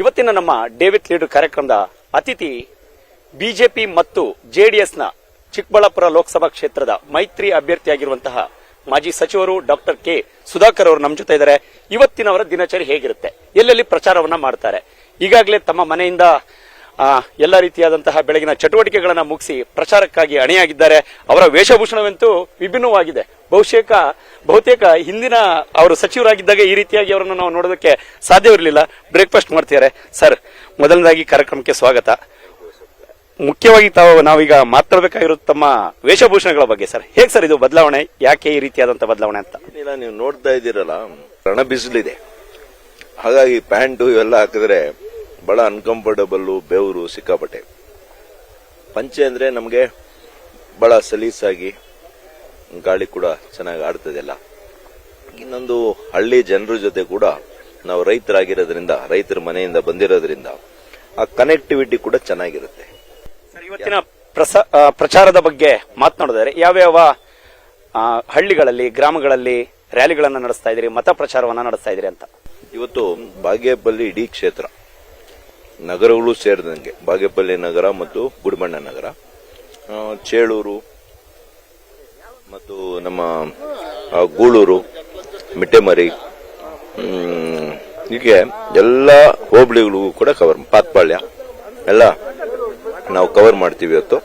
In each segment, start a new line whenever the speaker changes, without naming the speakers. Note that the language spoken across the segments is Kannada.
ಇವತ್ತಿನ ನಮ್ಮ ಡೇವಿಡ್ ಲೀಡರ್ ಕಾರ್ಯಕ್ರಮದ ಅತಿಥಿ ಬಿಜೆಪಿ ಮತ್ತು ಜೆಡಿಎಸ್ನ ಚಿಕ್ಕಬಳ್ಳಾಪುರ ಲೋಕಸಭಾ ಕ್ಷೇತ್ರದ ಮೈತ್ರಿ ಅಭ್ಯರ್ಥಿಯಾಗಿರುವಂತಹ ಮಾಜಿ ಸಚಿವರು ಡಾಕ್ಟರ್ ಕೆ ಸುಧಾಕರ್ ಅವರು ನಮ್ಮ ಜೊತೆ ಇದ್ದಾರೆ. ಇವತ್ತಿನವರ ದಿನಚರಿ ಹೇಗಿರುತ್ತೆ, ಎಲ್ಲೆಲ್ಲಿ ಪ್ರಚಾರವನ್ನ ಮಾಡ್ತಾರೆ, ಈಗಾಗಲೇ ತಮ್ಮ ಮನೆಯಿಂದ ಎಲ್ಲ ರೀತಿಯಾದಂತಹ ಬೆಳಗಿನ ಚಟುವಟಿಕೆಗಳನ್ನ ಮುಗಿಸಿ ಪ್ರಚಾರಕ್ಕಾಗಿ ಅಣಿಯಾಗಿದ್ದಾರೆ. ಅವರ ವೇಷಭೂಷಣವಂತೂ ವಿಭಿನ್ನವಾಗಿದೆ. ಬಹುತೇಕ ಹಿಂದಿನ ಅವರು ಸಚಿವರಾಗಿದ್ದಾಗ ಈ ರೀತಿಯಾಗಿ ಅವರನ್ನು ನಾವು ನೋಡೋದಕ್ಕೆ ಸಾಧ್ಯವಿರಲಿಲ್ಲ. ಬ್ರೇಕ್ಫಾಸ್ಟ್ ಮಾಡ್ತಿದ್ದಾರೆ. ಸರ್, ಮೊದಲನೇದಾಗಿ ಕಾರ್ಯಕ್ರಮಕ್ಕೆ ಸ್ವಾಗತ. ಮುಖ್ಯವಾಗಿ ನಾವೀಗ ಮಾತಾಡಬೇಕಾಗಿರೋದು ತಮ್ಮ ವೇಷಭೂಷಣಗಳ ಬಗ್ಗೆ. ಸರ್, ಹೇಗೆ ಸರ್ ಇದು ಬದಲಾವಣೆ, ಯಾಕೆ ಈ ರೀತಿಯಾದಂತಹ ಬದಲಾವಣೆ ಅಂತ?
ಇಲ್ಲ, ನೀವು ನೋಡ್ತಾ ಇದ್ದೀರಲ್ಲ, ರಣ ಬಿಸಿಲಿದೆ, ಹಾಗಾಗಿ ಪ್ಯಾಂಟು ಇವೆಲ್ಲ ಹಾಕಿದ್ರೆ ಬಹಳ ಅನ್ಕಂಫರ್ಟಬಲ್, ಬೆವರು ಸಿಕ್ಕಾಪಟ್ಟೆ. ಪಂಚೆ ಅಂದ್ರೆ ನಮಗೆ ಬಹಳ ಸಲೀಸಾಗಿ ಗಾಳಿ ಕೂಡ ಚೆನ್ನಾಗಿ ಆಡ್ತದೆಲ್ಲ. ಇನ್ನೊಂದು ಹಳ್ಳಿ ಜನರ ಜೊತೆ ಕೂಡ ನಾವು ರೈತರಾಗಿರೋದ್ರಿಂದ, ರೈತರ ಮನೆಯಿಂದ ಬಂದಿರೋದ್ರಿಂದ ಆ ಕನೆಕ್ಟಿವಿಟಿ ಕೂಡ ಚೆನ್ನಾಗಿರುತ್ತೆ.
ಇವತ್ತಿನ ಪ್ರಚಾರದ ಬಗ್ಗೆ ಮಾತನಾಡಿದರೆ ಯಾವ್ಯಾವ ಹಳ್ಳಿಗಳಲ್ಲಿ, ಗ್ರಾಮಗಳಲ್ಲಿ ರ್ಯಾಲಿಗಳನ್ನ ನಡೆಸ್ತಾ ಇದ್ದೀರಿ, ಮತ ಪ್ರಚಾರವನ್ನ ನಡೆಸ್ತಾ ಇದ್ದೀರಿ ಅಂತ?
ಇವತ್ತು ಬಾಗೇಪಲ್ಲಿ ಇಡೀ ಕ್ಷೇತ್ರ, ನಗರಗಳು ಸೇರಿದಂಗೆ ಬಾಗೇಪಲ್ಲಿ ನಗರ ಮತ್ತು ಗುಡಿಬಣ್ಣ ನಗರ, ಚೇಳೂರು ಮತ್ತು ನಮ್ಮ ಗೂಳೂರು, ಮಿಟ್ಟೆಮರಿ, ಹೀಗೆ ಎಲ್ಲ ಹೋಬಳಿಗಳಿಗೂ ಕೂಡ ಕವರ್, ಪಾತ್ಪಾಳ್ಯ ಎಲ್ಲ ನಾವು ಕವರ್ ಮಾಡ್ತೀವಿ. ಇವತ್ತು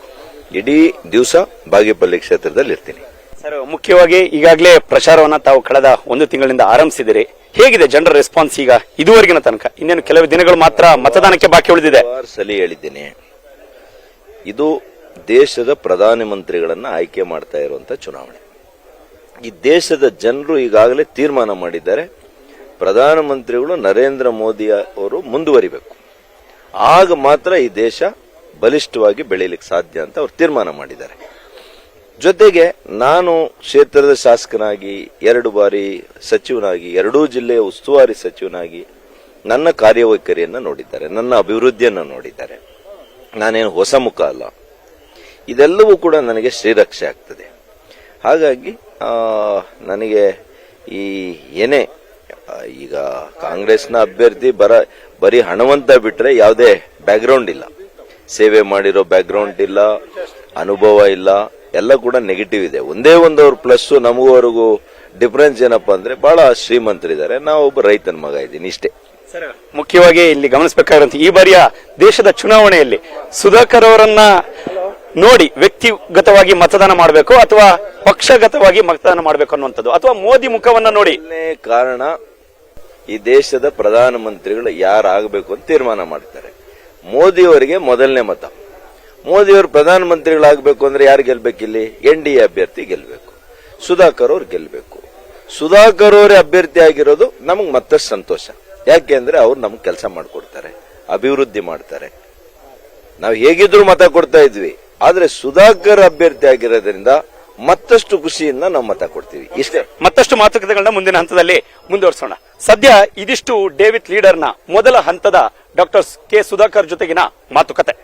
ಇಡೀ ದಿವಸ ಬಾಗೇಪಲ್ಲಿ ಕ್ಷೇತ್ರದಲ್ಲಿ ಇರ್ತೀನಿ.
ಸರ್, ಮುಖ್ಯವಾಗಿ ಈಗಾಗಲೇ ಪ್ರಚಾರವನ್ನ ತಾವು ಕಳೆದ 1 ತಿಂಗಳಿಂದ ಆರಂಭಿಸಿದಿರಿ. ಹೇಗಿದೆ ಜನರ ರೆಸ್ಪಾನ್ಸ್ ಈಗ ಇದುವರೆಗಿನ ತನಕ? ಇನ್ನೇನು ಕೆಲವು ದಿನಗಳು ಮಾತ್ರ ಮತದಾನಕ್ಕೆ ಬಾಕಿ ಉಳಿದಿದೆ.
ಸಲ ಹೇಳಿದ್ದೀನಿ, ಇದು ದೇಶದ ಪ್ರಧಾನಮಂತ್ರಿಗಳನ್ನ ಆಯ್ಕೆ ಮಾಡ್ತಾ ಇರುವಂತ ಚುನಾವಣೆ. ಈ ದೇಶದ ಜನರು ಈಗಾಗಲೇ ತೀರ್ಮಾನ ಮಾಡಿದ್ದಾರೆ, ಪ್ರಧಾನಮಂತ್ರಿಗಳು ನರೇಂದ್ರ ಮೋದಿ ಅವರು ಮುಂದುವರಿಬೇಕು, ಆಗ ಮಾತ್ರ ಈ ದೇಶ ಬಲಿಷ್ಠವಾಗಿ ಬೆಳೀಲಿಕ್ಕೆ ಸಾಧ್ಯ ಅಂತ ಅವರು ತೀರ್ಮಾನ ಮಾಡಿದ್ದಾರೆ. ಜೊತೆಗೆ ನಾನು ಕ್ಷೇತ್ರದ ಶಾಸಕನಾಗಿ 2 ಬಾರಿ ಸಚಿವನಾಗಿ, 2 ಜಿಲ್ಲೆಯ ಉಸ್ತುವಾರಿ ಸಚಿವನಾಗಿ ನನ್ನ ಕಾರ್ಯವೈಖರಿಯನ್ನ ನೋಡಿದ್ದಾರೆ, ನನ್ನ ಅಭಿವೃದ್ಧಿಯನ್ನ ನೋಡಿದ್ದಾರೆ. ನಾನೇನು ಹೊಸ ಮುಖ ಅಲ್ಲ, ಇದೆಲ್ಲವೂ ಕೂಡ ನನಗೆ ಶ್ರೀರಕ್ಷೆ ಆಗ್ತದೆ. ಹಾಗಾಗಿ ನನಗೆ ಈ ಏನೇ ಈಗ ಕಾಂಗ್ರೆಸ್ನ ಅಭ್ಯರ್ಥಿ ಬರೀ ಹಣವಂತ ಬಿಟ್ರೆ ಯಾವುದೇ ಬ್ಯಾಕ್ಗ್ರೌಂಡ್ ಇಲ್ಲ, ಸೇವೆ ಮಾಡಿರೋ ಬ್ಯಾಕ್ಗ್ರೌಂಡ್ ಇಲ್ಲ, ಅನುಭವ ಇಲ್ಲ, ಎಲ್ಲ ಕೂಡ ನೆಗೆಟಿವ್ ಇದೆ. ಒಂದೇ ಅವ್ರ ಪ್ಲಸ್, ನಮಗವರೆಗೂ ಡಿಫರೆನ್ಸ್ ಏನಪ್ಪಾ ಅಂದ್ರೆ ಬಹಳ ಶ್ರೀಮಂತರಿದ್ದಾರೆ, ನಾವೊಬ್ಬ ರೈತನ ಮಗ ಇದ್ದೀನಿ, ಇಷ್ಟೇ.
ಮುಖ್ಯವಾಗಿ ಇಲ್ಲಿ ಗಮನಿಸಬೇಕಾಗಿರುವಂತ ಈ ಬಾರಿಯ ದೇಶದ ಚುನಾವಣೆಯಲ್ಲಿ ಸುಧಾಕರ್ ಅವರನ್ನ ನೋಡಿ ವ್ಯಕ್ತಿಗತವಾಗಿ ಮತದಾನ ಮಾಡಬೇಕು ಅಥವಾ ಪಕ್ಷಗತವಾಗಿ ಮತದಾನ ಮಾಡಬೇಕು ಅನ್ನುವಂಥದ್ದು, ಅಥವಾ ಮೋದಿ ಮುಖವನ್ನ ನೋಡಿ?
ಕಾರಣ, ಈ ದೇಶದ ಪ್ರಧಾನಮಂತ್ರಿಗಳು ಯಾರಾಗಬೇಕು ಅಂತ ತೀರ್ಮಾನ ಮಾಡ್ತಾರೆ. ಮೋದಿಯವರಿಗೆ ಮೊದಲನೇ ಮತ. ಮೋದಿಯವರು ಪ್ರಧಾನಮಂತ್ರಿಗಳಾಗಬೇಕು ಅಂದ್ರೆ ಯಾರು ಗೆಲ್ಬೇಕಿಲ್ಲಿ? NDA ಅಭ್ಯರ್ಥಿ ಗೆಲ್ಬೇಕು, ಸುಧಾಕರ್ ಅವ್ರು ಗೆಲ್ಬೇಕು. ಸುಧಾಕರ್ ಅವರೇ ಅಭ್ಯರ್ಥಿ ಆಗಿರೋದು ನಮಗ್ ಮತ್ತಷ್ಟು ಸಂತೋಷ. ಯಾಕೆ ಅಂದ್ರೆ ಅವ್ರು ನಮ್ಗೆ ಕೆಲಸ ಮಾಡ್ಕೊಡ್ತಾರೆ, ಅಭಿವೃದ್ಧಿ ಮಾಡ್ತಾರೆ. ನಾವು ಹೇಗಿದ್ರು ಮತ ಕೊಡ್ತಾ ಇದ್ವಿ, ಆದ್ರೆ ಸುಧಾಕರ್ ಅಭ್ಯರ್ಥಿ ಆಗಿರೋದ್ರಿಂದ ಮತ್ತಷ್ಟು ಖುಷಿಯಿಂದ ನಾವು ಮತ ಕೊಡ್ತೀವಿ, ಇಷ್ಟೇ.
ಮತ್ತಷ್ಟು ಮಾತುಕತೆಗಳನ್ನ ಮುಂದಿನ ಹಂತದಲ್ಲಿ ಮುಂದುವರಿಸೋಣ. ಸದ್ಯ ಇದಿಷ್ಟು ಡೇವಿಡ್ ಲೀಡರ್ನ ಮೊದಲ ಹಂತದ ಡಾಕ್ಟರ್ ಕೆ ಸುಧಾಕರ್ ಜೊತೆಗಿನ ಮಾತುಕತೆ.